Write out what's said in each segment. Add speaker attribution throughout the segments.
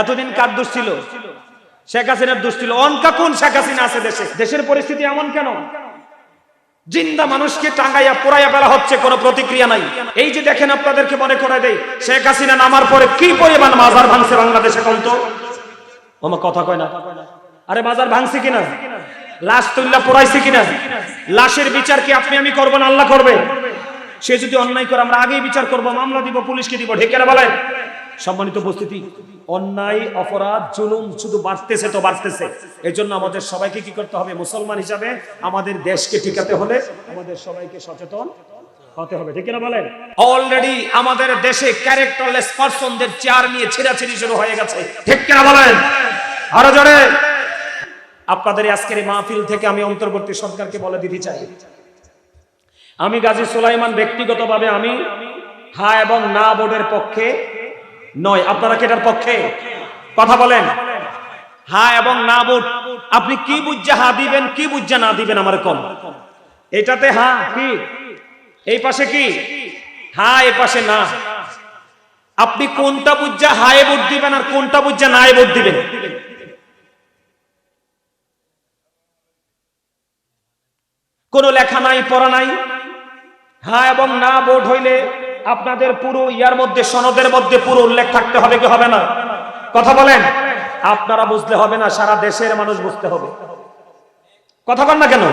Speaker 1: এতদিন কার দোষ ছিল? শেখ হাসিনার দোষ ছিল। অনকা কোন শেখ হাসিনা আছে দেশে? দেশের পরিস্থিতি এমন কেন? জিন্দা মানুষকে টাঙ্গাইয়া পোড়াইয়া ফেলা হচ্ছে, কোনো প্রতিক্রিয়া নাই। এই যে দেখেন, আপনাদেরকে মনে করে দেই, শেখ হাসিনা নামার পরে কি পরিমাণ মাজার ভাঙছে বাংলাদেশে, কোন তো আমার কথা কয় না? আরে মাজার ভাঙছে কিনা? লাশ তুল্লা পোড়াইছে কিনা? লাশের বিচার কি আপনি আমি করবো না আল্লাহ করবে? সে যদি অন্যায় করে আমরা আগেই বিচার করবো, মামলা দিব, পুলিশকে দিব, ঠিক না বলেন? সম্মানিত উপস্থিতি, অন্যায় অপরাধ জুলুম শুধু বাড়তেছে তো বাড়তেছে। এই জন্য আমাদের সবাইকে কি করতে হবে? মুসলমান হিসাবে আমাদের দেশকে টিকাতে হলে আমাদের সবাইকে সচেতন হতে হবে, ঠিক না বলেন? অলরেডি আমাদের দেশে ক্যারেক্টারলেস পারসনদের চেয়ার নিয়ে ছিঁড়াছিঁড়ি শুরু হয়ে গেছে, ঠিক না বলেন? আরো জোরে। আপনাদের আজকের এই মাহফিল থেকে আমি অন্তর্বর্তী সরকারকে বলে দিতে চাই, আমি গাজী সুলাইমান ব্যক্তিগতভাবে আমি হা এবং না ভোটের পক্ষে নয়। আপনারা কি এটার পক্ষে? কথা বলেন। হা এবং না ভোট, আপনি কি বুঝা হা দিবেন, কি বুঝা না দিবেন আমার কোন? এটাতে হা কি, এই পাশে কি হা, এই পাশে না। আপনি কোনটা বুঝা হায়ে ভোট দিবেন আর কোনটা বুঝা না ভোট দিবেন? কোন লেখা নাই, পড়া নাই। হ্যাঁ এবং না ভোট হইলে আপনাদের পুরো ইয়ার মধ্যে, সনদের মধ্যে পুরো উল্লেখ থাকতে হবে কি হবে না? কথা বলেন। আপনারা বুঝলে হবে না, সারা দেশের মানুষ বুঝতে হবে। কথা বল না কেন?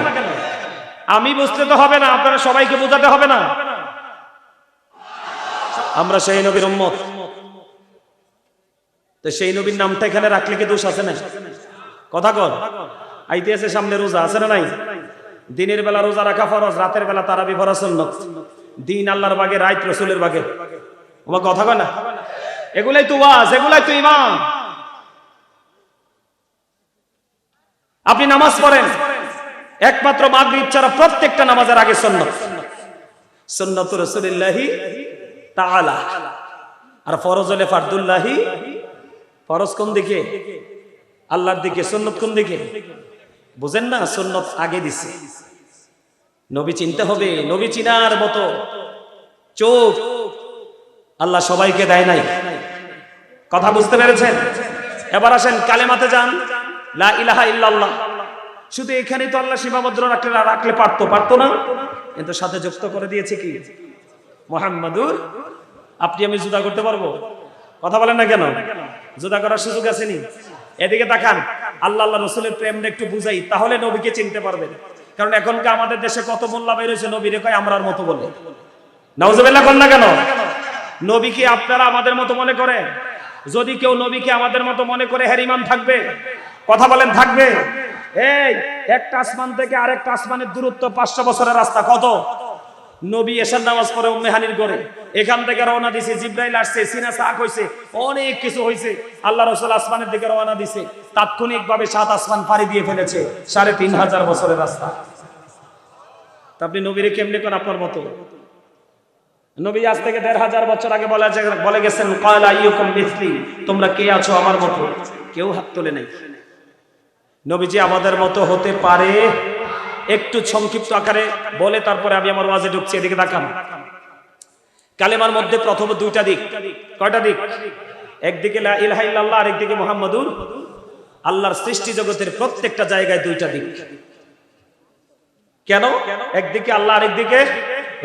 Speaker 1: আমি বুঝতে তো হবে না, আপনারা সবাইকে বোঝাতে হবে না? আমরা সেই নবীর উম্মত, তো সেই নবীর নামটা এখানে রাখলে কি দোষ আছে না? কথা কর। আইতে আছে সামনে রোজা, আছে না নাই? দিনের বেলা রোজা রাখা ফরজ, রাতের বেলা তারাবি পড়া সুন্নাত। দিন আল্লাহর বাগে, রাত রাসূলের বাগে। ওমা কথা কয় না? এগুলাই তো ওয়াজ, এগুলাই তো ঈমান। আপনি নামাজ পড়েন, একমাত্র মাগরিব ছাড়া প্রত্যেকটা নামাজের আগে সুন্নাত, সুন্নাতুর রাসূলিল্লাহি তাআলা। আর ফরজ হলে ফারদুল্লাহি, ফরজ কোন দিকে? আল্লাহর দিকে। সুন্নাত কোন দিকে? বুঝেন না? সুন্নাত আগে দিছে। নবী চিনতে হবে, নবী চিনার মতো চোখ আল্লাহ সবাইকে দেয় নাই। কথা বুঝতে পেরেছেন? এবার আসেন কালেমাতে যান, লা ইলাহা ইল্লাল্লাহ। শুধু এখানেই তো আল্লাহ সীমাবদ্ধ রাখলে পারতো না, কিন্তু সাথে যুক্ত করে দিয়েছে কি? মুহাম্মাদুর। আপনি আমি জুদা করতে পারবো? কথা বলেন না কেন? জুদা করার সুযোগ আসেনি। এদিকে তাকান, আল্লাহ আল্লাহ রসুলের প্রেমটা একটু বুঝাই, তাহলে নবীকে চিনতে পারবেন। কারণ এখনকার আমাদের দেশে কত মোল্লা বের হয়েছে নবীরে কয় আমরার মতো বলে। নাউজুবিল্লাহ কোন না কেন? নবীকে আপনারা আমাদের মতো মনে করে? যদি কেউ নবীকে আমাদের মতো মনে করে, হের ঈমান থাকবে? কথা বলেন, থাকবে? এই একটা আসমান থেকে আরেকটা আসমানের দূরত্ব 500 বছরের রাস্তা। কত? নবী এশার নামাজ পড়ে উম্মে হানির ঘরে, এখান থেকে রওনা দিছে, জিবরাইল আসছে, সিনা সাক হইছে, অনেক কিছু হইছে। আল্লাহ রাসূল আসমানের দিকে রওনা দিছে, তাৎক্ষণিকভাবে 7 আসমান পাড়ি দিয়ে ফেলেছে, 3500 বছরের রাস্তা। তা আপনি নবীরে কেমনে কোন আপনার মতো? নবী আজ থেকে 1500 বছর আগে বলে গেছেন, ক্বালা আইয়ুকুম মিসলি, তোমরা কে আছো আমার মতো? কেউ হাত তোলে নাই। নবীজি আমাদের মতো হতে পারে? একটু সংক্ষিপ্ত আকারে বলে তারপরে আমি আমার ওয়াজে ঢুকছি। এদিকে তাকান। কালেমার মধ্যে প্রথম দুইটা দিক। কয়টা দিক? একদিকে লা ইলাহা ইল্লাল্লাহ, আর একদিকে মুহাম্মাদুর। আল্লাহর সৃষ্টি জগতের প্রত্যেকটা জায়গায় দুইটা দিক। কেন? একদিকে আল্লাহ, আর একদিকে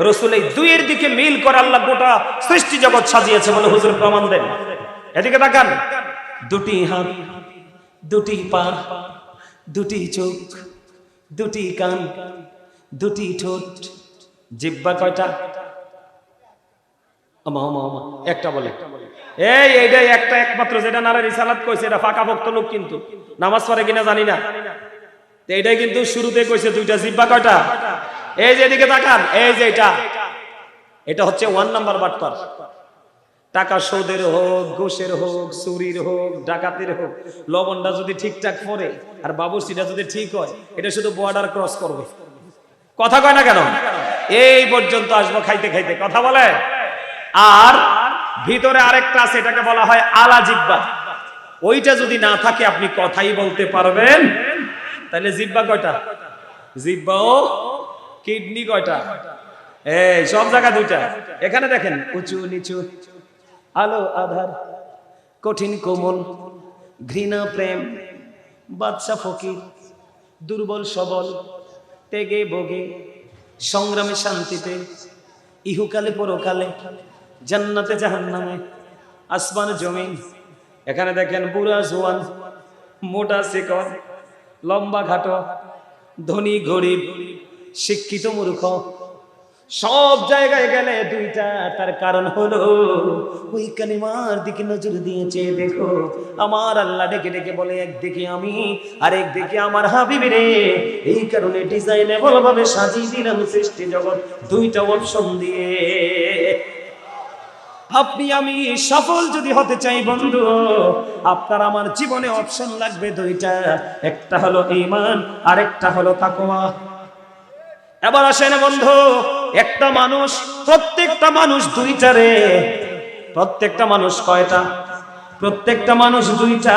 Speaker 1: রাসূল। এই দুইয়ের দিকে মিল করে আল্লাহ গোটা সৃষ্টি জগৎ সাজিয়েছে বলে হুজুর প্রমাণ দেন। এদিকে তাকান। দুটি হাত, দুটি পা, দুটি চোখ, দুটি কান, দুটি ঠোঁট, জিহ্বা কয়টা? একটা বলে। এইটাই একটা একমাত্র, যেটা নারে রিসালাত কইছে, এটা ফাঁকা ভক্ত লোক, কিন্তু নামাজ পড়ে কিনা জানি না। এইটাই কিন্তু শুরুতে কইছে দুইটা। জিহ্বা কয়টা? এই যে এদিকে তাকান, এই যে এটা হচ্ছে 1 নাম্বার বাটপার। টাকা সুদের হোক, ঘুষের হোক, চুরির হোক, ডাকাতির হোক, লবণটা যদি ঠিকঠাক পড়ে আর বাবুর্চিটা যদি ঠিক হয়, এটা শুধু বর্ডার ক্রস করবে। কথা কয় না কেন? এই পর্যন্ত আসবো খাইতে খাইতে। কথা বলে। আর ভিতরে আরেকটা আছে, এটাকে বলা হয় আলা জিহ্বা। ওইটা যদি না থাকে আপনি কথাই বলতে পারবেন। তাহলে জিহ্বা কয়টা? জিহ্বা ও কিডনি কয়টা? এই সব জায়গা দুইটা। এখানে দেখেন, উঁচু নিচু, আলো আধার, কঠিন কোমল, ঘৃণা প্রেম, বাদশা ফকির, দুর্বল সবল, তেগে বগে, সংগ্রামে শান্তিতে, ইহুকালে পরকালে, জান্নাতে জাহান্নামে, আসমান জমিন। এখানে দেখেন বুড়া জোয়ান, মোটা শিকড়, লম্বা ঘাটো, ধনী গরিব, শিক্ষিত মূর্খ, সব জায়গায় গেলে দুইটা। তার কারণ হলো ওই কালিমার দিকে নজর দিয়েছে। দেখো আমার আল্লাহ ডেকে ডেকে বলে, একদিকে আমি আর একদিকে আমার হাবিব রে। এই কারণে ডিজাইনেবল ভাবে সাজিয়ে দিলাম সৃষ্টি জগৎ দুইটা অপশন দিয়ে। আপনি আমি সফল যদি হতে চাই বন্ধু, আপনার আমার জীবনে অপশন লাগবে দুইটা, একটা হলো ঈমান আর একটা হলো তাকওয়া। এবার আসেন বন্ধু, একটা মানুষ, প্রত্যেকটা মানুষ দুইটা রে। প্রত্যেকটা মানুষ কয়টা? প্রত্যেকটা মানুষ দুইটা।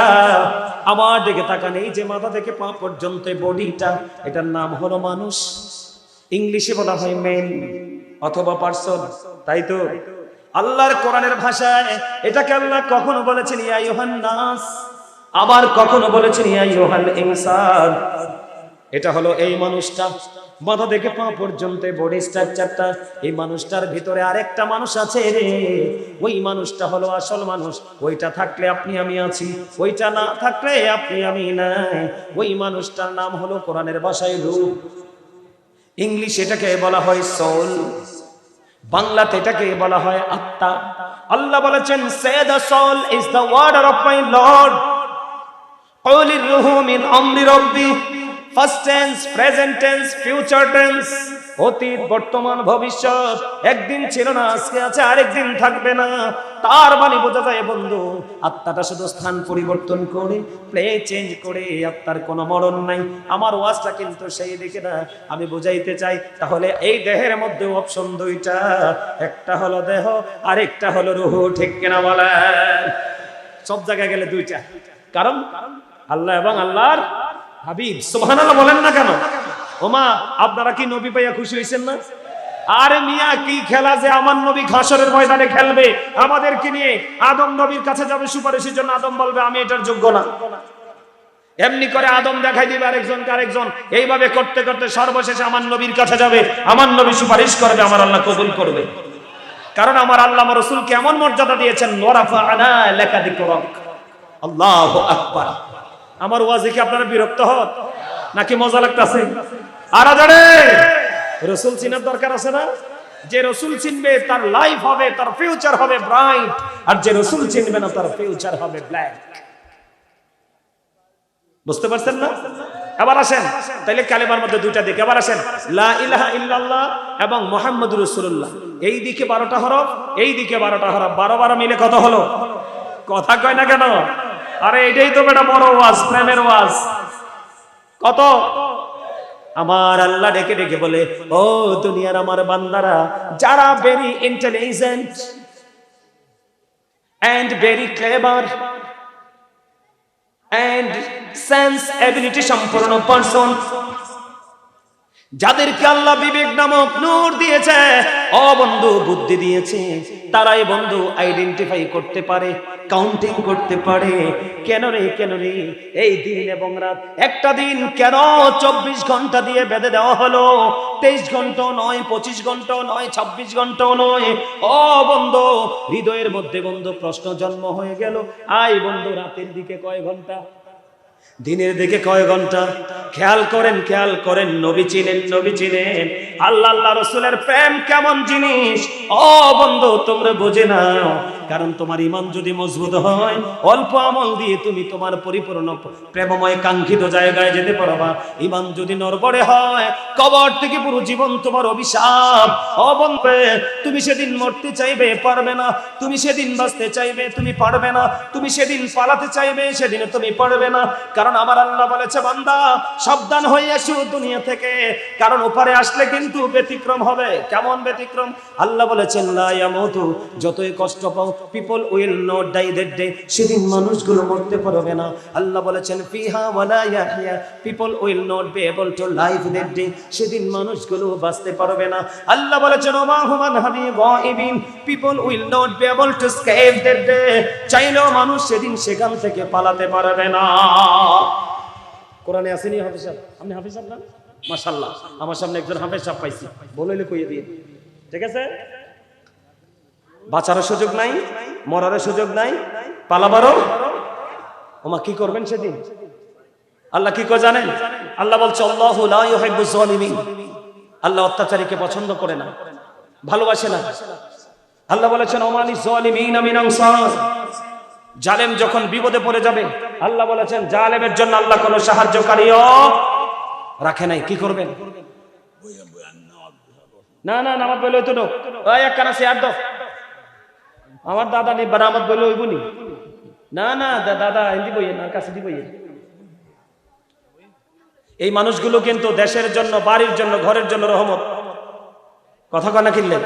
Speaker 1: আমার দিকে তাকান, এই যে মাথা থেকে পা পর্যন্ত বডিটা, এটার নাম হলো মানুষ। ইংলিশে বলা হয় ম্যান অথবা পারসন, তাই তো? আল্লাহর কোরআনের ভাষায় এটাকে আল্লাহ কখনো বলেছেন ইয়া আইয়ুহান নাস, আবার কখনো বলেছেন ইয়া আইয়ুহাল ইনসান। এটা হলো এই মানুষটা, মাথা থেকে পা পর্যন্ত বডি স্ট্রাকচারটা। এই মানুষটার ভিতরে আরেকটা মানুষ আছে রে। ওই মানুষটা হলো আসল মানুষ। ওইটা থাকলে আপনি আমি আছি, ওইটা না থাকলে আপনি আমি নাই। ওই মানুষটার নাম হলো কোরআনের ভাষায় রূহ, ইংলিশ এটাকে বলা হয় সোল, বাংলাতে এটাকে বলা হয় আত্মা। আল্লাহ বলেছেন সে the soul is the warder of my lord, ক্বালির রূহু মিন আমরি রাব্বি। First tense, present tense, future tense, অতীত, বর্তমান, ভবিষ্যৎ। একদিন ছিল না, আজকে আছে, আরেকদিন থাকবে না। তার মানে বোঝা যায় বন্ধু, আত্মাটা শুধু স্থান পরিবর্তন করে, প্লে চেঞ্জ করে, আত্মার কোনো মরণ নাই। আমার ওয়াজটা কিন্তু সেই দিকে না, আমি বুঝাইতে চাই তাহলে এই দেহের মধ্যে অপশন দুইটা, একটা হলো দেহ আর একটা হলো রূহ। ঠিক কিনা বলেন? সব জায়গায় গেলে দুইটা, কারণ আল্লাহ এবং আল্লাহর হাবিব। সুবহানাল্লাহ বলেন না কেন? ওমা, আপনারা কি নবী পাইয়া খুশি হয়েছেন না? আরে মিয়া, কি খেলা যে আমার নবী হাশরের ময়দানে খেলবে আমাদেরকে নিয়ে। আদম নবীর কাছে যাবে সুপারিশের জন্য, আদম বলবে আমি এটার যোগ্য না। এমনি করে আদম দেখাই দিবে আরেকজনকে আরেকজন, এইভাবে করতে করতে সর্বশেষে আমার নবীর কাছে যাবে। আমার নবী সুপারিশ করবে, আমার আল্লাহ কবুল করবে। কারণ আমার আল্লাহ আমার রাসূল কেমন মর্যাদা দিয়েছেন, ওয়ারাফা'না লাকা যিকরাক। আল্লাহু আকবার। আমার ওয়াজে কি আপনারা বিরক্ত হন নাকি মজা লাগতেছে? আর জানে রাসূল চিনার দরকার আছে না? যে রাসূল চিনবে তার লাইফ হবে, তার ফিউচার হবে ব্রাইট, আর যে রাসূল চিনবে না তার ফিউচার হবে ব্ল্যাক। বুঝতে পারছেন না? এবার আসেন তাইলে কালেমার মধ্যে দুইটা দিক। এবার আসেন লা ইলাহা ইল্লাল্লাহ এবং মুহাম্মাদুর রাসূলুল্লাহ। এই দিকে 12টা হরফ, এই দিকে 12টা হরফ, 12 মিলে কত হলো? কথা কয় না কেন? আরে এটাই তো বেটা বড় ওয়াজ, প্রেমের ওয়াজ। কত? আমার আল্লাহ ডেকে ডেকে বলে, ও দুনিয়ার আমার বান্দারা, যারা very intelligent and very clever and sense ability সম্পন্ন পারসন, যাদেরকে আল্লাহ বিবেক নামক নূর দিয়েছে, ও বন্ধু বুদ্ধি দিয়েছে, তারাই বন্ধু আইডেন্টিফাই করতে পারে, কাউন্টিং করতে পারে। কেন রে, কেন রে এই দিন এবং রাত, একটা দিন কেন 24 ঘন্টা দিয়ে বেঁধে দেওয়া হলো? 23 ঘন্টা নয়, 25 ঘন্টা নয়, 26 ঘন্টাও নয়। ও বন্ধু, হৃদয়ের মধ্যে বন্ধু প্রশ্ন জন্ম হয়ে গেল, আই বন্ধু রাতের দিকে কয় ঘন্টা, দিনের দিকে কয় ঘন্টা? খেয়াল করেন, খেয়াল করেন। নবী চিনেন, নবী চিনেন। আল্লাহ আল্লাহ রাসূলের প্রেম কেমন জিনিস, ও বন্ধু তোমরা বুঝে নাও। কারণ তোমার ঈমান যদি মজবুত হয়, অল্প আমল দিয়ে তুমি তোমার পরিপূর্ণ প্রেমময় কাঙ্ক্ষিত জায়গায় যেতে পারবা। ঈমান যদি নড়বড়ে হয়, কবর থেকে পুরো জীবন তোমার অভিশাপ। ও বন্ধু, তুমি সেদিন মরতে চাইবে, পারবে না। তুমি সেদিন বাঁচতে চাইবে, তুমি পারবে না। তুমি সেদিন পালাতে চাইবে, সেদিন তুমি পারবে না। কারণ আমার আল্লাহ বলেছে, বান্দা সাবধান হয়ে এসো দুনিয়া থেকে, কারণ ওপারে আসলে কিন্তু ব্যতিক্রম হবে। কেমন ব্যতিক্রম? আল্লাহ বলেছেন লা ইয়ামুতু, যতই কষ্ট পাও, people will not die that day, সেদিন মানুষগুলো মরতে পারবে না। আল্লাহ বলেছেন ফিহা ওয়ালা ইয়াহইয়া, people will not be able to live that day, সেদিন মানুষগুলো বাঁচতে পারবে না। আল্লাহ বলেছেন ওমা হুমান হাবি গায়বিন, people will not be able to escape that day, চাইলেও মানুষ সেদিন সেখান থেকে পালাতে পারবে না। কোরআনে আসেনি হাফেজ সাহেব? আপনি হাফেজ সাহেব না? মাশাআল্লাহ, আমার সামনে একজন হাফেজ সাহেব পাইছি, বলেলে কইয়ে দিয়ে, ঠিক আছে? বাঁচারও সুযোগ নাই, মরারও সুযোগ নাই, পালাবারও। ওমা কি করবেন সেদিন? আল্লাহ কি করে জানেন? আল্লাহ বলছে আল্লাহু লা ইউহিব্বুজ জালিমিন, আল্লাহ অত্যাচারীকে পছন্দ করে না, ভালোবাসে না। আল্লাহ বলেছেন ওমালি জালিমিন মিন আনসার, জালেম যখন বিপদে পড়ে যাবে আল্লাহ বলেছেন জালেমের জন্য আল্লাহ কোনো সাহায্যকারীও রাখে নাই। কি করবেন? না না নামাজ বলে হইতো না, ওই এক কানা শেয়ার দাও, আমার দাদা নি বারামত বলে হইবনি, না না দাদা হিন্দি বইয়ে না, কাছে দি বইয়ে। এই মানুষগুলো কিন্তু দেশের জন্য, বাড়ির জন্য, ঘরের জন্য রহমত। কথা কয় না কিনলে?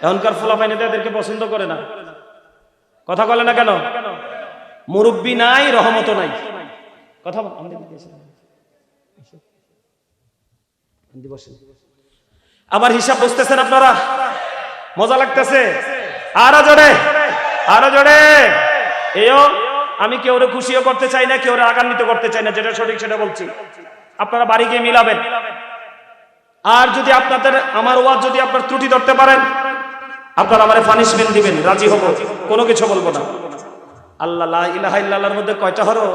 Speaker 1: এখনকার ফলাফাইনে এদেরকে পছন্দ করে না, কথা বলে না কেন? মুরব্বি নাই, রহমত নাই। কথা আমার হিসাব বুঝতেছেন আপনারা? মজা লাগতেছে? আরো জোরে, আরো জোরে। এও আমি কেউরে খুশিও করতে চাই না, কেউরে আগান্বিত করতে চাই না, যেটা সঠিক সেটা বলছি। আপনারা বাড়ি গিয়ে মিলাবেন। আর যদি আপনাদের আমার ওয়াজ যদি আপনার ত্রুটি ধরতে পারেন, আপনারা আমারে পানিশমেন্ট দিবেন, রাজি হব, কোনো কিছু বলবো না। আল্লাহ লা ইলাহা ইল্লাল্লাহর মধ্যে কয়টা হরফ?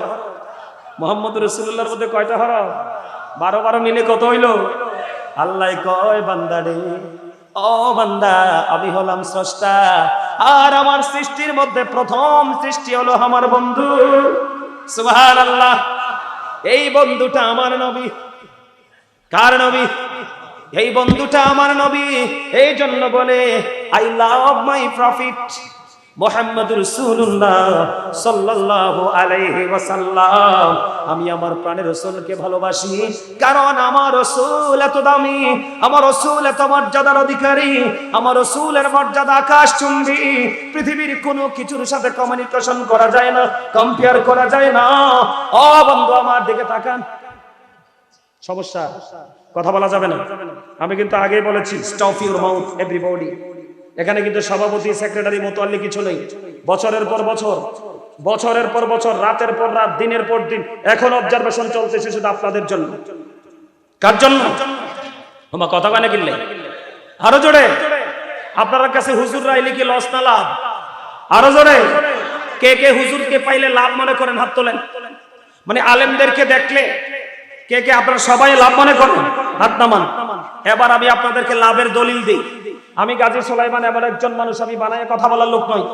Speaker 1: মুহাম্মদুর রাসূলুল্লাহর মধ্যে কয়টা হরফ? 12 মিলে কত হইল? আল্লাহ কয় বান্দারে, ও বান্দা, আমি হলাম স্রষ্টা, আর আমার সৃষ্টির মধ্যে প্রথম সৃষ্টি হলো আমার বন্ধু। সুবহানাল্লাহ। এই বন্ধুটা আমার নবী। কার নবী? এই বন্ধুটা আমার নবী। এই জন্য বলে আই লাভ মাই প্রফিট মুহাম্মদুর রাসূলুল্লাহ সাল্লাল্লাহু আলাইহি ওয়াসাল্লাম। আমি আমার প্রাণের রাসূলকে ভালোবাসি, কারণ আমার রাসূল এত দামি, আমার রাসূল এত মর্যাদার অধিকারী, আমার রাসূলের মর্যাদা আকাশচুম্বী। পৃথিবীর কোনো কিছুর সাথে কমিউনিকেশন করা যায় না, কম্পেয়ার করা যায় না। ও বন্ধু আমার দিকে তাকান। সমস্যা, কথা বলা যাবে না। আমি কিন্তু আগেই বলেছি স্টপ ইউর মাউথ এভরিবডি। এখানে কিন্তু সভাপতি, সেক্রেটারি, মোতাল্লি কিছু নেই। বছরের পর বছর, বছরের পর বছর, রাতের পর রাত, দিনের পর দিন এখন অবজারভেশন চলতেছে শুধু আপনাদের জন্য। কার জন্য? আমার কথা কানে কিনলে আরো জোরে। আপনার কাছে হুজুররা এলে কি লস না লাভ? আরো জোরে। কে কে হুজুরকে পাইলে লাভ মনে করেন? হাত তোলেন। মানে আলেমদেরকে দেখলে কে কে আপনারা সবাই লাভ মনে করেন? হাত নামান। এবার আমি আপনাদেরকে লাভের দলিল দিই। আমি গাজী সুলাইমান এমন একজন মানুষ, আমি বানায় কথা বলার লোক নই।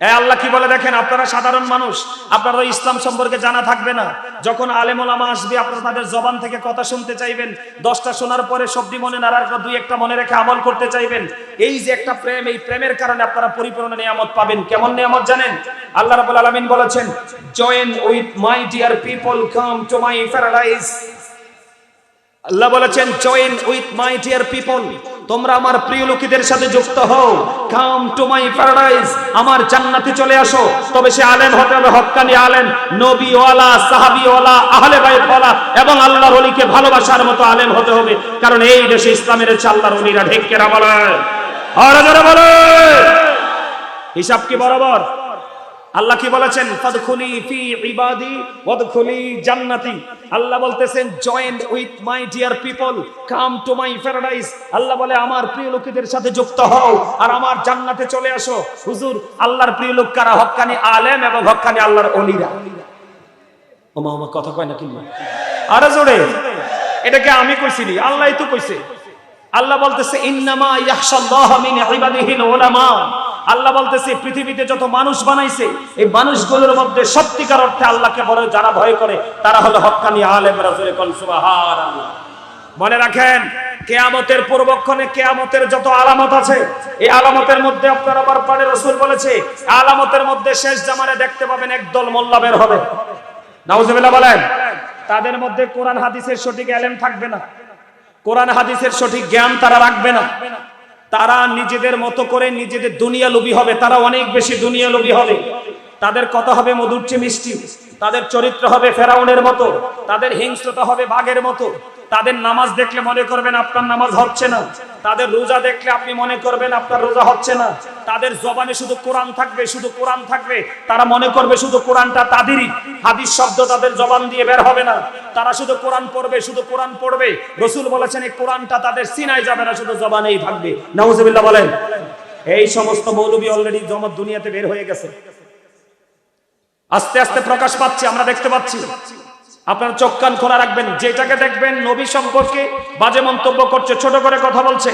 Speaker 1: আল্লাহ কি বলে দেখেন, আপনারা সাধারণ মানুষ, আপনারা ইসলাম সম্পর্কে জানা থাকবে না। যখন আলেম ওলামা আসবে আপনারা তাদের জবান থেকে কথা শুনতে চাইবেন। 10টা শোনার পরে সবটি মনে না রাখা, 2-1টা মনে রেখে আমল করতে চাইবেন। এই যে একটা প্রেম, এই প্রেমের কারণে আপনারা পরিপূর্ণ নিয়ামত পাবেন। কেমন নিয়ামত জানেন? আল্লাহ রাব্বুল আলামিন বলেছেন join with my dear people, come to my paradise. Allah বলেছেন join with my dear people, তোমরা আমার প্রিয় লোকেদের সাথে যুক্ত হও। কাম টু মাই প্যারাডাইস, আমার জান্নাতে চলে আসো। তবে সে আলেম হতে হবে, হক্কানি আলেম, নবীওয়ালা, সাহাবীওয়ালা, আহলে বাইতওয়ালা এবং আল্লাহর ওলিকে ভালোবাসার মতো আলেম হতে হবে। কারণ এই দেশে ইসলামের আল্লাহর ওলিরা ঢেকেরা বলে, আর যারা বলে হিসাব কি বরাবর। আল্লাহ কি বলেছেন? ফাদখুলি ফি ইবাদি ওয়াদখুলি জান্নাতি। আল্লাহ বলতেছেন join with my dear people, come to my paradise. Allah বলে আমার প্রিয় লোকেদের সাথে যুক্ত হও আর আমার জান্নাতে চলে আসো। হুজুর, আল্লাহর প্রিয় লোক কারা? হক্কানি আলেম এবং হক্কানি আল্লাহর ওলিরা। ওমা ওমা কথা কয় না কি? আরে জোরে। এটাকে আমি কইছিনি, আল্লাহই তো কইছে। আল্লাহ বলতেছে ইন্নামা ইয়াখশাল্লাহা মিন ইবাদিহিল উলামা। আল্লাহ বলতেছে পৃথিবীতে যত মানুষ বানাইছে, এই মানুষগুলোর মধ্যে সত্যিকার অর্থে আল্লাহকে বড় যারা ভয় করে তারা হলো হক্কানি আলেম। রাসূল কোন সুবহানাল্লাহ। মনে রাখেন, কিয়ামতের পূর্বক্ষণে কিয়ামতের যত আলামত আছে, এই আলামতের মধ্যে আপনার আবার পরে রাসূল বলেছে আলামতের মধ্যে শেষ জামানে দেখতে পাবেন একদল মোল্লা বের হবে। নাউজুবিল্লাহ বলেন। তাদের মধ্যে কোরআন হাদিসের সঠিক ইলম থাকবে না, কোরআন হাদিসের সঠিক জ্ঞান তারা রাখবে না। তারা নিজেদের মতো করে নিজেদের দুনিয়া লোভী হবে, তারা অনেক বেশি দুনিয়া লোভী হবে। তাদের কথা হবে মধুর চেয়ে মিষ্টি, তাদের চরিত্র হবে ফেরাউনের মতো, তাদের হিংস্রতা হবে বাঘের মতো। তাদের নামাজ দেখলে মনে করবেন আপনার নামাজ হচ্ছে না, তাদের রোজা দেখলে আপনি মনে করবেন আপনার রোজা হচ্ছে না। তাদের জবানে শুধু কোরআন থাকবে, শুধু কোরআন থাকবে, তারা মনে করবে শুধু কোরআনটা তাদেরই, হাদিস শব্দ তাদের জবান দিয়ে বের হবে না। তারা শুধু কোরআন পড়বে, শুধু কোরআন পড়বে। রাসূল বলেছেন এই কোরআনটা তাদের সিনায় যাবে না, শুধু জবানেই থাকবে। নাউজুবিল্লাহ বলেন। এই সমস্ত মৌলবী অলরেডি জমাত দুনিয়াতে বের হয়ে গেছে, আস্তে আস্তে প্রকাশ পাচ্ছে, আমরা দেখতে পাচ্ছি। আপনার চোখ কান খোলা রাখবেন, যেটাকে দেখবেন নবী সম্পর্কে বাজে মন্তব্য করছে, ছোট করে কথা বলছে,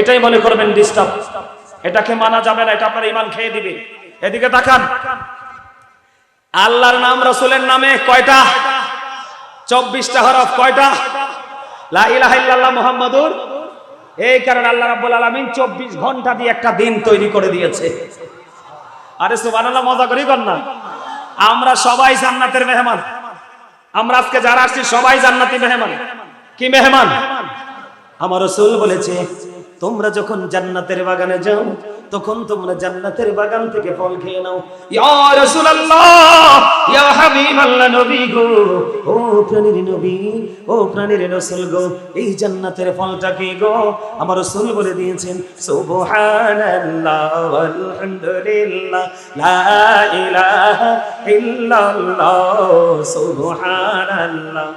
Speaker 1: এটাই মনে করবেন ডিস্টার্ব, এটাকে মানা যাবে না, এটা আপনার ঈমান খেয়ে দিবে। এদিকে তাকান, আল্লাহর নাম রাসূলের নামে কয়টা? 24টা হরফ। কয়টা? লা ইলাহা ইল্লাল্লাহ মুহাম্মাদুর। এই কারণে আল্লাহ রাব্বুল আলামিন 24 ঘন্টা দিয়ে একটা দিন তৈরি করে দিয়েছে। আরে সুবহানাল্লাহ, মজা করি কর না। আমরা সবাই জান্নাতের মেহমান। আমরা আজকে যারা আসছি সবাই জান্নাতি মেহমান। কি মেহমান? আমার রাসূল বলেছে তোমরা যখন জান্নাতের বাগানে যাও তখন তোমরা জান্নাতের বাগান থেকে ফল খেয়ে নাও। ইয়া রাসূলুল্লাহ, ইয়া হাবিবাল্লাহ, নবী গো, ও প্রাণের নবী, ও প্রাণের রাসূল গো, এই জান্নাতের ফলটা কি গো? আমার রাসূল বলে দিয়েছেন সুবহানাল্লাহ ওয়ালহামদুলিল্লাহ লা ইলাহা ইল্লাল্লাহ সুবহানাল্লাহ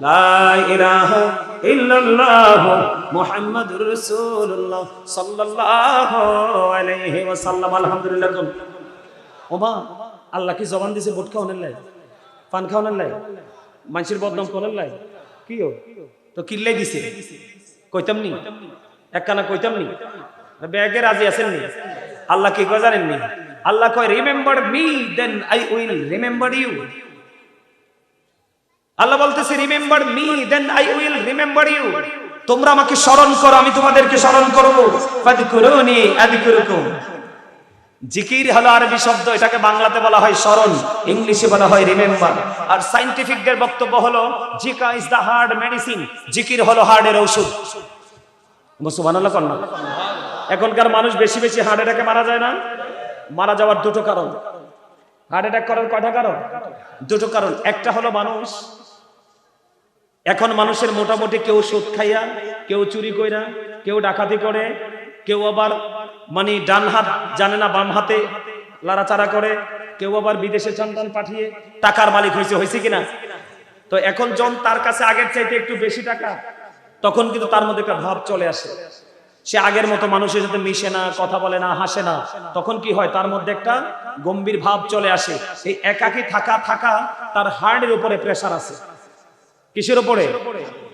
Speaker 1: লা ইলাহা ইল্লাল্লাহ মুহাম্মাদুর রাসূলুল্লাহ সাল্লাল্লাহু আলাইহি ওয়াসাল্লাম। আলহামদুলিল্লাহ। ওমা, আল্লাহ কি জবান দিয়েছে ভোট খাওয়ানোর লাই, পান খাওয়ানোর লাই, মানুষের বদনাম করার লাই? কিও তো কিল্লাই দিছে, কইতাম নি একখানা, কইতাম নি ব্যাগে রাজি আছেন নি? আল্লাহ কি কয় জানেন নি? আল্লাহ কয় remember me then I will remember you. Allah বলতেছে remember me then I will remember you. তোমরা আমাকে স্মরণ করো, আমি তোমাদেরকে স্মরণ করব। ফাযকুরুনি আযকুরুকুম। জিকির হলো আরবি শব্দ, এটাকে বাংলাতে বলা হয় স্মরণ, ইংলিশে বলা হয় রিমেম্বার। আর সায়েন্টিফিকদের বক্তব্য হলো জিকা ইজ দা হার্ট মেডিসিন। জিকির হলো হার্টের ঔষধ। সুবহানাল্লাহ কর না। এখনকার মানুষ বেশি বেশি হার্ট অ্যাটাকে মারা যায় না? মারা যাওয়ার দুটো কারণ। হার্ট অ্যাটাক করার কয়টা কারণ? দুটো কারণ। একটা হলো মানুষ, এখন মানুষের মোটামুটি কেউ সুদ খাইয়া, কেউ চুরি কইরা, কেউ ডাকাতি করে, কেউ আবার মানে ডান হাত জানে না বাম হাতে লাড়াচাড়া করে, কেউ আবার বিদেশে সন্তান পাঠিয়ে টাকার মালিক হয়েছে কিনা? তো এখন যখন তার কাছে আগের চাইতে একটু বেশি টাকা, তখন কিন্তু তার মধ্যে একটা ভাব চলে আসে, সে আগের মতো মানুষের সাথে মিশে না, কথা বলে না, হাসে না। তখন কি হয়? তার মধ্যে একটা গম্ভীর ভাব চলে আসে। এই একাকী থাকা তার হার্টের উপরে প্রেসার আছে। কিসের উপরে?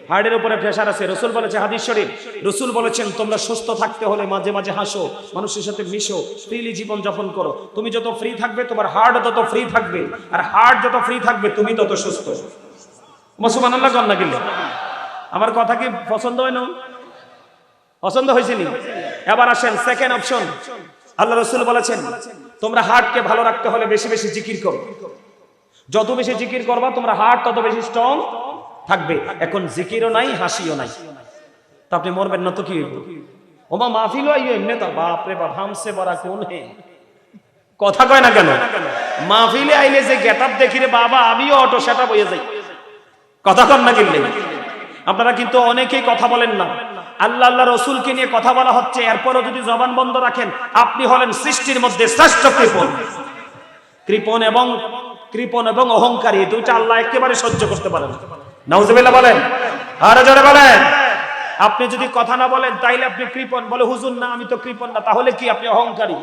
Speaker 1: হার্টের উপরে প্রেসার আছে। রাসূল বলেছে হাদিস শরীফ, রাসূল বলেছেন তোমরা সুস্থ থাকতে হলে মাঝে মাঝে হাসো, মানুষের সাথে মিশো, ফ্রিলি জীবন যাপন করো। তুমি যত ফ্রি থাকবে তোমার হার্ট তত ফ্রি থাকবে, আর হার্ট যত ফ্রি থাকবে তুমি তত সুস্থ। সুবহানাল্লাহ কর না কিন্তু। আমার কথা কি পছন্দ হয় না? পছন্দ হয়েছে নি? এবার আসেন সেকেন্ড অপশন। আল্লাহ রাসূল বলেছেন তোমরা হার্টকে ভালো রাখতে হলে বেশি বেশি জিকির করো। যত বেশি জিকির করবা তোমরা হার্ট তত বেশি স্ট্রং থাকবে। এখন জিকিরও নাই, হাসিও নাই, তো আপনি মরবেন না তো কি হইব? ওমা মাহফিলও আইও এমনি তো বাপ রে বাপ, হামসে বড়া কোন হে, কথা কয় না কেন? মাহফিলে আইলে যে গেটআপ দেখি রে বাবা, আমিও অটো সেটা বইয়ে যাই, কথা কন না কিনলে। আপনারা কিন্তু অনেকেই কথা বলেন না। আল্লাহ আল্লাহ রসুলকে নিয়ে কথা বলা হচ্ছে, এরপরও যদি জবান বন্ধ রাখেন আপনি হলেন সৃষ্টির মধ্যে শ্রেষ্ঠ কৃপণ এবং অহংকারী। এই দুইটা আল্লাহ একেবারে সহ্য করতে পারেন। নাউজুবিল্লাহ বলেন, আরে জোরে বলেন। আপনি যদি কথা না বলেন তাইলে আপনি কৃপণ। বলে হুজুর না আমি তো কৃপণ না, তাহলে কি? আপনি অহংকারী।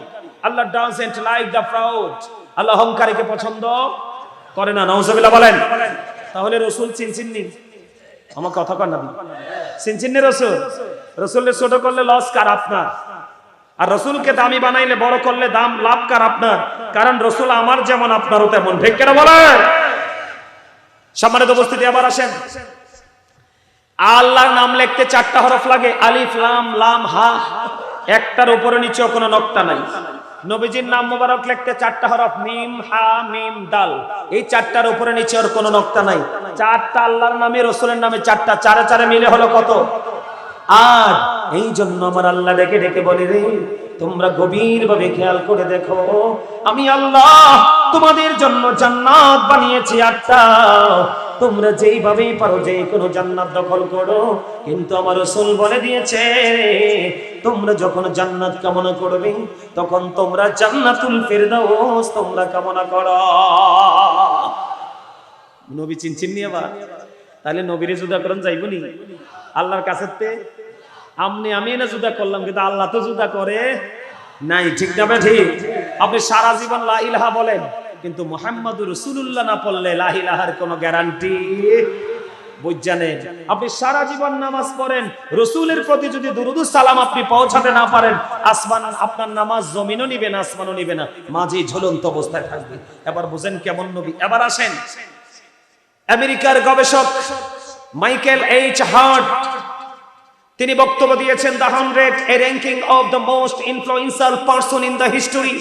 Speaker 1: আল্লাহ ডাজন্ট লাইক দ্য প্রাউড। আল্লাহ অহংকারীকে পছন্দ করে না। নাউজুবিল্লাহ বলেন। তাহলে রসুল চিনচিননি, আমার কথা কর না, চিনচিননি রসুল। রসুলকে ছোট করলে লস কার? আপনার। আর রসুলকে দামি বানাইলে বড় করলে দাম লাভ কার? আপনার। কারণ রসুল আমার যেমন আপনারও তেমন। ঠিক কেন বলেন? সম্মানিত উপস্থিতি, আবার আসেন। আল্লাহর নাম লিখতে 4টা হরফ লাগে, আলিফ লাম লাম হা। একটার উপরে নিচেও কোনো নক্তা নাই। নবীজির নাম মোবারক লিখতে 4টা হরফ, মিম হা মিম দাল। এই 4টার উপরে নিচে আর কোনো নকতা নাই। 4টা আল্লাহর নামে, রাসূলের নামে 4টা, 4 এ 4 মিলে হলো কত? 8। এই জন্য আমার আল্লাহ ডেকে ডেকে বলে রে, তোমরা গভীরভাবে খেয়াল করে দেখো, আমি আল্লাহ তোমাদের জন্য জান্নাত বানিয়েছি 8টা। তোমরা যেইভাবেই পারো যে কোনো জান্নাত দখল করো, কিন্তু আমার রাসূল বলে দিয়েছে তোমরা যখন জান্নাত কামনা করবে তখন তোমরা জান্নাতুল ফেরদাউস তোমরা কামনা করো। নবী চিনচিন নিয়ে বা তাহলে নবীরে জুদা করন যাইবনি আল্লাহর কাছেতে? আমি না জুদা করলাম, কিন্তু আল্লাহ তো জুদা করে নাই, ঠিক না ভাই? ঠিক। আপনি সারা জীবন লা ইলাহা বলেন, কিন্তু মুহাম্মাদুর রাসূলুল্লাহ না পড়লে লা ইলাহার কোনো গ্যারান্টি বুঝজানেন। আপনি সারা জীবন নামাজ পড়েন, রাসূলের প্রতি যদি দুরুদ সালাম আপনি পৌঁছাতে না পারেন, আসমান আপনার নামাজ জমিনও নিবে না, আসমানও নিবে না, মাঝে ঝুলন্ত অবস্থায় থাকবে। এবার বুঝেন কেমন নবী। এবার আসেন আমেরিকার গবেষক মাইকেল এইচ হার্ট, তিনি বক্তব্য দিয়েছেন the 100 A ranking of the most influential person in the history.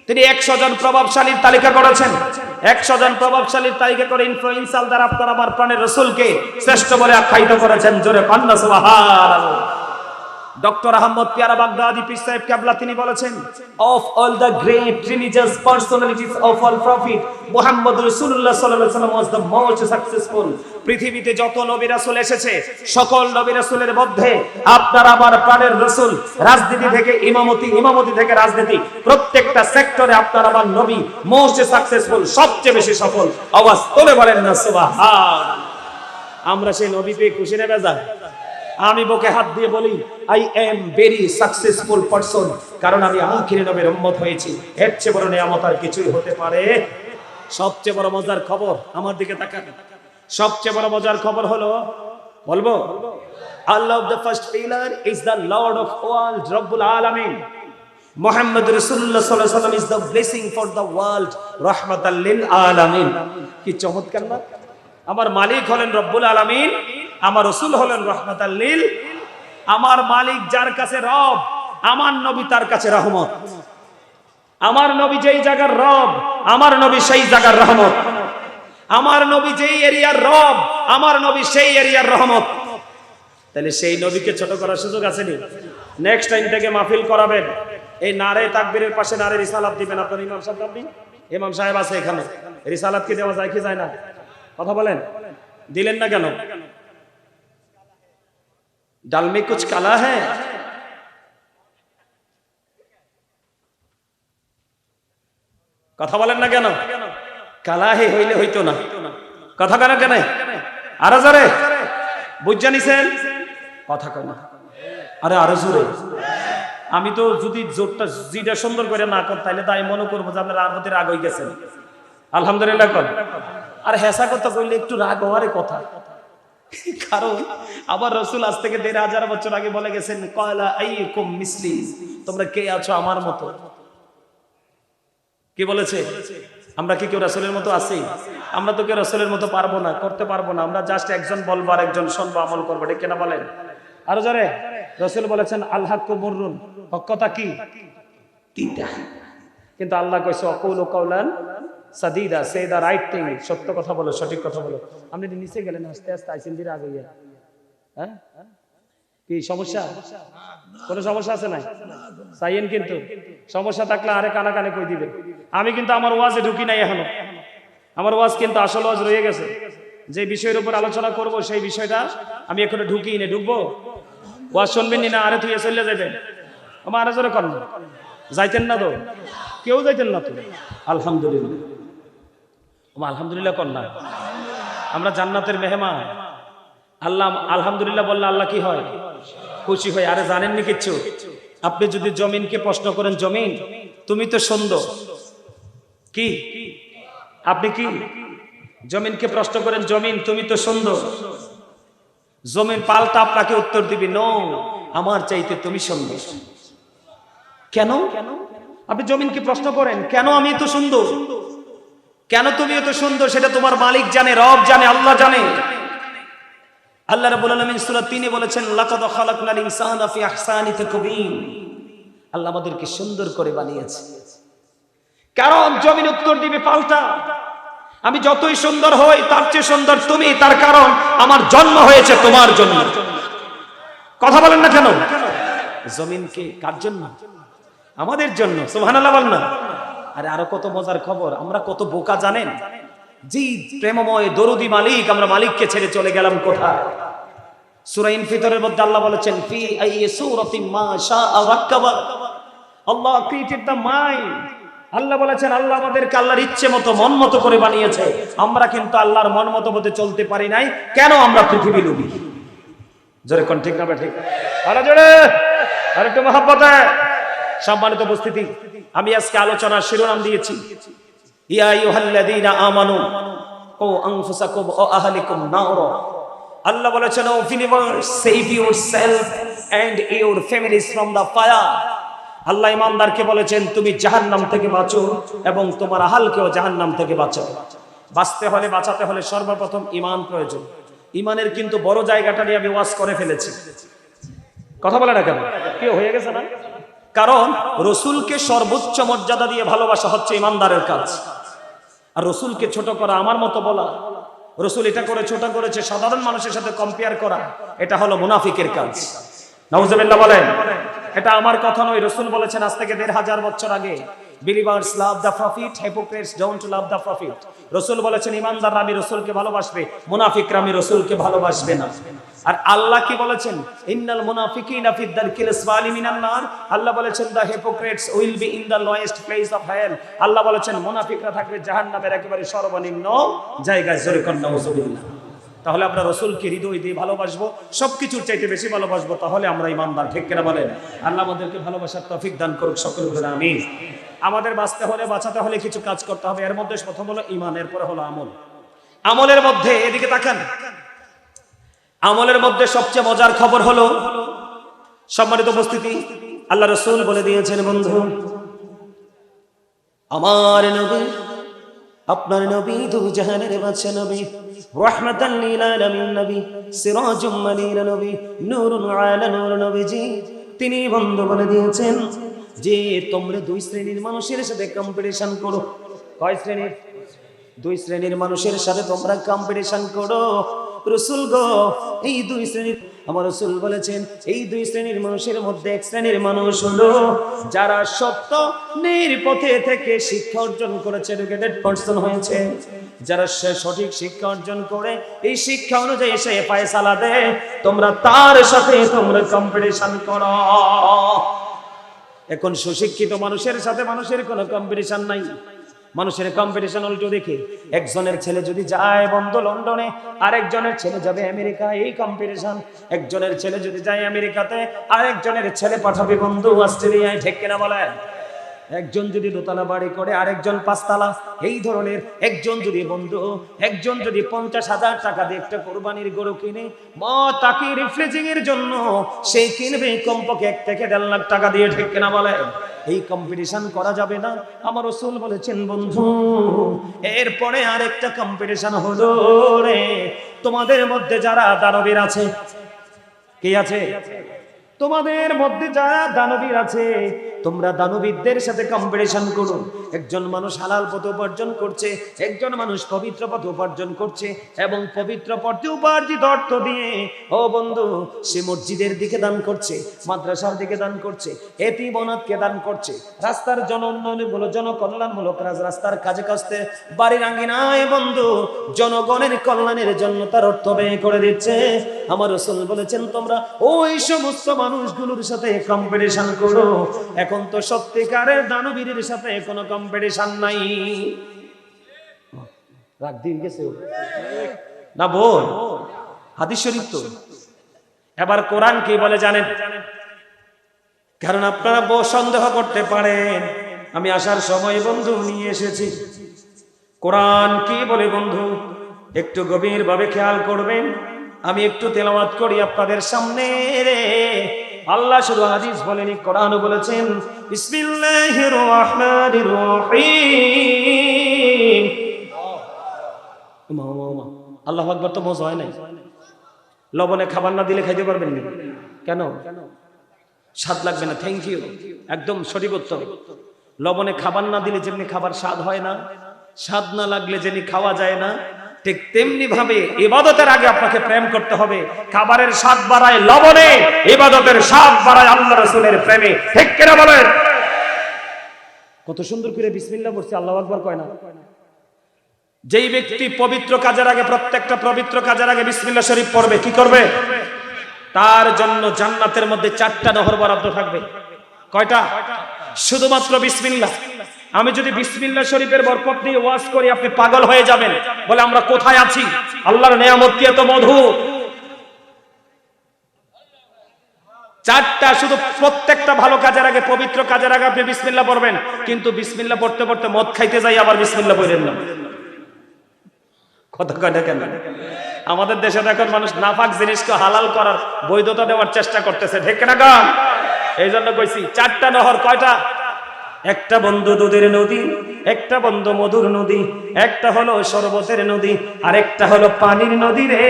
Speaker 1: তিনি 100 জন প্রভাবশালীর তালিকা করেছেন। 100 জন প্রভাবশালীর তালিকা করে ইনফ্লুয়েন্সিয়াল দ্বারা আপনার আমার প্রাণের রাসূলকে শ্রেষ্ঠ বলে আখ্যায়িত করেছেন। জোরে কন্না সুবহানাল্লাহ। ডক্টর আহমদ পিয়ারা বাগদাদি পীর সাহেব কেবলা তিনি বলেছেন, of all the great religious personalities of all prophet, Muhammad রাসূলুল্লাহ সাল্লাল্লাহু আলাইহি ওয়াসাল্লাম ওয়াজ দ্য মোস্ট সাকসেসফুল। পৃথিবীতে যত নবী রাসূল এসেছে, সকল নবী রাসূলের মধ্যে আপনার আমার প্রাণের রাসূল রাজনীতি থেকে ইমামতি, ইমামতি থেকে রাজনীতি, প্রত্যেকটা সেক্টরে আপনার আমার নবী মোস্ট সাকসেসফুল, সবচেয়ে বেশি সফল। আওয়াজ তোলে বলেন না সুবহানাল্লাহ। আমরা সেই নবী পেয়ে খুশি না বেজার? আমি বুকে হাত দিয়ে বলি, I am very successful person, কারণ আমি আখিরি নবীর উম্মত হয়েছি। এর চেয়ে বড় নিয়ামত আর কিছুই হতে পারে? সবচেয়ে বড় মজার খবর, আমার দিকে তাকান, সবচেয়ে বড় মজার খবর হলো, বলবো, Allah of the first pillar is the lord of world, রব্বুল আলামিন। মুহাম্মদ রাসূলুল্লাহ সাল্লাল্লাহু আলাইহি ওয়াসাল্লাম is the blessing for the world, রাহমাতাল লিল আলামিন। কি চমৎকার না? আমার মালিক হলেন রব্বুল আলামিন, আমার রাসূল হলেন রাহমাতাল লিল। আমার মালিক যার কাছে রব, আমার নবী তার কাছে রহমত। আমার নবী যেই জায়গার রব, আমার নবী সেই জায়গার রহমত। আমার নবী যেই এরিয়ার রব, আমার নবী সেই এরিয়ার রহমত। তাহলে সেই নবীকে ছোট করার সুযোগ আছে নি? নেক্সট টাইম থেকে মাহফিল করাবেন, এই নারে তাকবীরের পাশে নারে রিসালাত দিবেন। আপনার ইমাম সাহেব দিবেন, ইমাম সাহেব আছে এখানে, রিসালাত কি দেওয়া যায় কি যায় না? কথা বলেন, দিলেন না কেন? ডাল মে কুছ কালা হ্যায়, কথা বলেন না কেন? কালা হে হইলে হইতো না, কথা কেন কেন? আরো জোরে বুঝা নিছেন? কথা কয় না, আরে আরো জোরে। আমি তো যদি জোরটা জিটা সুন্দর করে না কর, তাইলে তাই মনে করবো যে আপনার রাগতে রাগ হয়ে গেছেন। আলহামদুলিল্লাহ কর। আর হেসা কথা কইলে একটু রাগ হওয়ারে কথা, কারণ আবার রাসূল আজ থেকে ১৫০০ বছর আগে বলে গেছেন, ক্বালা আইয়ুকুম মিসলি, তোমরা কে আছো আমার মতো। কি বলেছে? আমরা কি কেউ রাসূলের মতো আছি? আমরা তো কেউ রাসূলের মতো পারবো না, করতে পারবো না। আমরা জাস্ট একজন বলবো আর একজন শুনবো, আমল করবো, ঠিক কিনা বলেন? আরো জোরে। রাসূল বলেছেন আল হাক্কু মুররুন, হক কথা কি? তিতা। কিন্তু আল্লাহ কইছে অকুলু কাওলান সাদিদা, সে দা রাইট থিং, সত্য কথা বলো, সঠিক কথা বলো। আপনি নিচে গেলেন আস্তে আস্তে, আইসেন ধীরে আগে গিয়ে। হ্যাঁ, কি সমস্যা? কোনো সমস্যা আছে নাই? চাইয়েন, কিন্তু সমস্যা থাকলে আরে কানা কানে কই দিবেন। আমি কিন্তু আমার ওয়াজে ঢুকি নাই এখনো। আমার ওয়াজ কিন্তু আসল ওয়াজ রয়ে গেছে। যে বিষয়ের উপর আলোচনা করব সেই বিষয়টা আমি এখনো ঢুকি না। ঢুকবো? ওয়াজ শুনবেন না? আরে তুই চলে যাবেন। আমার আরো জোরে কর, যাইতেন না তো? কেউ যাইতেন না তো? আলহামদুলিল্লাহ, আলহামদুলিল্লাহ কর না। আমরা জান্নাতের মেহমান। আল্লাহ আলহামদুলিল্লাহ বললে আল্লাহ কি হয়? খুশি হয়। আরে জানেননি কিচ্ছু? আপনি যদি জমিনকে প্রশ্ন করেন, জমিন তুমি তো সুন্দর, কি আপনি কি? জমিনকে প্রশ্ন করেন, জমিন তুমি তো সুন্দর, জমিন পাল্টা আপনাকে উত্তর দিবি, নো, আমার চাইতে তুমি সুন্দর। কেন? আপনি জমিনকে প্রশ্ন করেন, কেন আমি এত সুন্দর, কেন তুমি এত সুন্দর? সেটা তোমার মালিক জানে, রব জানে, আল্লাহ জানে। আল্লাহ রাব্বুল আলামিন সূরা ৩ এ বলেছেন, লাকাদ খালাকনাল ইনসানা ফি আহসানি তাকবীম। আল্লাহ আমাদেরকে সুন্দর করে বানিয়েছে। কারণ জমিন উত্তর দিবে পাল্টা, আমি যতই সুন্দর হই তার চেয়ে সুন্দর তুমি, তার কারণ আমার জন্ম হয়েছে তোমার জন্য। কথা বলেন না কেন? জমিনকে কার জন্য? আমাদের জন্য। সুবহানাল্লাহ বলেন না? আরে আরো কত মজার খবর, আমরা কত বোকা জানেন? জি প্রেমময় দরুদি মালিক, আমরা মালিককে ছেড়ে চলে গেলাম কোথায়? সূরা ইনফিতরের মধ্যে আল্লাহ বলেছেন ফি আইয়ি সূরাতিন মা শাআ রাক্কাবা। আল্লাহ ক্রিয়েটেড দ্য মাইন্ড। আল্লাহ বলেছেন আল্লাহ আমাদেরকে আল্লাহর ইচ্ছে মতো মন মতো করে বানিয়েছে। আমরা কিন্তু আল্লাহর মন মতো মতো চলতে পারি নাই। কেন? আমরা পৃথিবী লোভী। জোরে কোন ঠিক না ঠিক? আরে জোরে, আর একটু মহব্বতে। সম্মানিত উপস্থিতি, আমি আজকে আলোচনার শিরোনাম দিয়েছি ইয়া আইয়ুহাল্লাযীনা আমানু ও আনফুসাকুম ও আহলিকুম নার। আল্লাহ বলেছেন O believers, save yourself and your families from the fire. Allah ইমানদারকে বলেছেন তুমি জাহান্নাম থেকে বাঁচো এবং তোমার আহলকেও জাহান্নাম থেকে বাঁচাও। বাঁচতে হলে, বাঁচাতে হলে সর্বপ্রথম ঈমান প্রয়োজন। ঈমানের কিন্তু বড় জায়গাটা নিয়ে আমি ওয়াজ করে ফেলেছি। কথা বলে না কেন? কি হয়ে গেছে না? কারণ রসুলকে সর্বোচ্চ মর্যাদা দিয়ে ভালোবাসা হচ্ছে ঈমানদারের কাজ। আর রসুলকে ছোট করা, আমার মতো বলা, রসুল এটা করে ছোট করেছে, সাধারণ মানুষের সাথে কম্পেয়ার করা, এটা হলো মুনাফিকের কাজ। নাউজুবিল্লাহ বলেন। এটা আমার কথা নয়, রসুল বলেছেন আজ থেকে ১৫০০ বছর আগে, believers love the profit, hypocrites don't love the profit. রসুল বলেছেন ইমানদাররা আমি রসুলকে ভালোবাসবে, মুনাফিকরা আমি রসুলকে ভালোবাসবে না। আর আল্লাহ কি বলেছেন? ইন্নাল মুনাফিকিনা ফি দারকিল আসফালি মিনান নার। আল্লাহ বলেছেন the hypocrites will be in the lowest place of hell. Allah বলেছেন মুনাফিকরা থাকবে জাহান্নামের একেবারে সর্বনিম্ন জায়গায়। জোরে কর নাউজুবিল্লাহ। তাহলে আমরা রসুলকে হৃদয় দিয়ে ভালোবাসবো, সবকিছুর চাইতে বেশি ভালোবাসবো, তাহলে আমরা ঈমানদার। ঠিক কিনা বলেন? আল্লাহ আমাদেরকে ভালোবাসার তৌফিক দান করুক, সকলে বলেন আমিন। আমাদের বাঁচতে হলে, বাঁচাতে হলে কিছু কাজ করতে হবে। এর মধ্যে প্রথম হলো ঈমান, এরপরে হলো আমল। আমলের মধ্যে এদিকে তাকান, আমলের মধ্যে সবচেয়ে মজার খবর হলো, সম্মানিত উপস্থিতি, আল্লাহ রসুল বলে দিয়েছেন বন্ধু আমার নবী, আপনার নবী দু জাহানের বাদশা নবী, রাহমাতাল লিল আলামিন নবী, সিরাজুম মুনির নবী, নূরুন আলা নূর নবীজি। তিনি বন্ধু বলে দিয়েছেন যে তোমরা দুই শ্রেণীর মানুষের সাথে কম্পিটিশন করো। কয় শ্রেণীর? দুই শ্রেণীর মানুষের সাথে তোমরা কম্পিটিশন করো। রসুল গো, এই দুই শ্রেণীর, আমার রসুল বলেছেন এই দুই শ্রেণীর মানুষের মধ্যে এক শ্রেণীর মানুষ হলো যারা সত্য নির্পথে থেকে শিক্ষা অর্জন করেছে, এডুকেটেড পারসন হয়েছে। যারা সঠিক শিক্ষা অর্জন করে এই শিক্ষা অনুযায়ী সে ফয়সালা দেয়, তোমরা তার সাথে তোমরা কম্পিটিশন করো। এখন সুশিক্ষিত মানুষের সাথে মানুষের কোনো কম্পিটিশন নাই। মানুষের কম্পিটিশন উল্টো দেখে, একজনের ছেলে যদি যায় বন্ধু লন্ডনে, আরেকজনের ছেলে যাবে আমেরিকা, এই কম্পিটিশন। একজনের ছেলে যদি যায় আমেরিকাতে, আরেকজনের ছেলে পাঠাবে বন্ধু অস্ট্রেলিয়ায়। ঠিক কিনা বলেন? একজন যদি দোতলা বাড়ি করে, আরেকজন পাঁচতলা, এই ধরনের। একজন যদি 50,000 টাকা দিয়ে একটা কোরবানির গরু কিনে, তাকে রিফ্রেজিং এর জন্য সে কিনবে কমপক্ষে 1 থেকে 1.5 লাখ টাকা দিয়ে। ঠিক কিনা বলেন? এই কম্পিটিশন করা যাবে না। আমার রাসূল বলেছেন বন্ধু এরপরে আরেকটা কম্পিটিশন হলো রে, তোমাদের মধ্যে যারা দানবীর আছে, কে আছে? তোমাদের মধ্যে যারা দানবীর আছে, তোমরা দানবীরদের সাথে কম্পিটিশন করো। একজন মানুষ হালাল পথ উপার্জন করছে, একজন মানুষ পবিত্র পথ উপার্জন করছে, এবং পবিত্র পথে উপার্জিত অর্থ দিয়ে ও বন্ধু সে মসজিদের দিকে দান করছে, মাদ্রাসার দিকে দান করছে, এতিম অনাথকে দান করছে, রাস্তার জনউন্নয়নমূলক জনকল্যাণমূলক রাস্তার কাজে কাজে বাড়ির আঙ্গিনায় বন্ধু জনগণের কল্যাণের জন্য তার অর্থ ব্যয় করে দিচ্ছে। আমার রাসূল বলেছেন তোমরা ওই সমস্ত মানুষগুলোর সাথে কম্পিটিশন করো। এখন তো সত্যিকারের দানবীরের সাথে কোনো কম্পিটিশন নাই। রাগ দিয়ে গেছে না বল, হাদিস শরীফ তো। এবার কোরআন কি বলে জানেন? কারণ আপনারা সন্দেহ করতে পারেন, আমি আসার সময় বন্ধু নিয়ে এসেছি। কোরআন কি বলে বন্ধু একটু গভীর ভাবে খেয়াল করবেন। আমি একটু তেলাওয়াত করি আপনাদের সামনে রে। আল্লাহ শুধু হাদিস বলেনি, কোরআনও বলেছেন। বিসমিল্লাহির রহমানির রহিম। আল্লাহু আকবার তো মজা হয় নাই। লবণে খাবার না দিলে খাইতে পারবেন না কেন? স্বাদ লাগবে না, থ্যাংক ইউ, একদম সঠিক উত্তর। লবণে খাবার না দিলে যেমনি খাবার স্বাদ হয় না, স্বাদ না লাগলে যেমনি খাওয়া যায় না, ঠিক তেমনি ভাবে ইবাদতের আগে আপনাকে প্রেম করতে হবে। খাবারের স্বাদ বাড়ায় লবণে, ইবাদতের স্বাদ বাড়ায় আল্লাহ রাসূলের প্রেমে। ঠিক কিনা বলেন? কত সুন্দর করে বিসমিল্লাহ বলছে, আল্লাহু আকবার কয় না? যেই ব্যক্তি পবিত্র কাজের আগে, প্রত্যেকটা পবিত্র কাজের আগে বিসমিল্লাহ শরীফ পড়বে, কি করবে? তার জন্য জান্নাতের মধ্যে 4টা নহর বরাদ্দ থাকবে। কয়টা? শুধুমাত্র বিসমিল্লাহ। আমি যদি বিসমিল্লাহ শরীফের বরকত নিয়ে ওয়াজ করি, আপনি পাগল হয়ে যাবেন, বলে আমরা কোথায় আছি, আল্লাহর নিয়ামত কি এত মধুর। 4টা, শুধু প্রত্যেকটা ভালো কাজের আগে, পবিত্র কাজের আগে আপনি বিসমিল্লাহ পড়বেন। কিন্তু বিসমিল্লাহ পড়তে পড়তে মদ খাইতে যাই আবার বিসমিল্লাহ পড়েন না। কথা কয় না কেন? আমাদের দেশে এখন মানুষ নাপাক জিনিসকে হালাল করার, বৈধতা দেওয়ার চেষ্টা করতেছে, ঠিক না গো? এই জন্য কইছি 4টা নহর। কয়টা? একটা বন্ধু দুধের নদী, একটা বন্ধু মধুর নদী, একটা হলো শরবতের নদী, আর একটা হলো পানির নদী রে।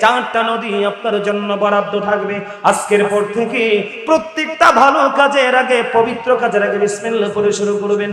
Speaker 1: 4টা নদী আপনার জন্য বরাদ্দ থাকবে। আজকের পর থেকে প্রত্যেকটা ভালো কাজের আগে, পবিত্র কাজের আগে বিসমিল্লাহ করে শুরু করবেন।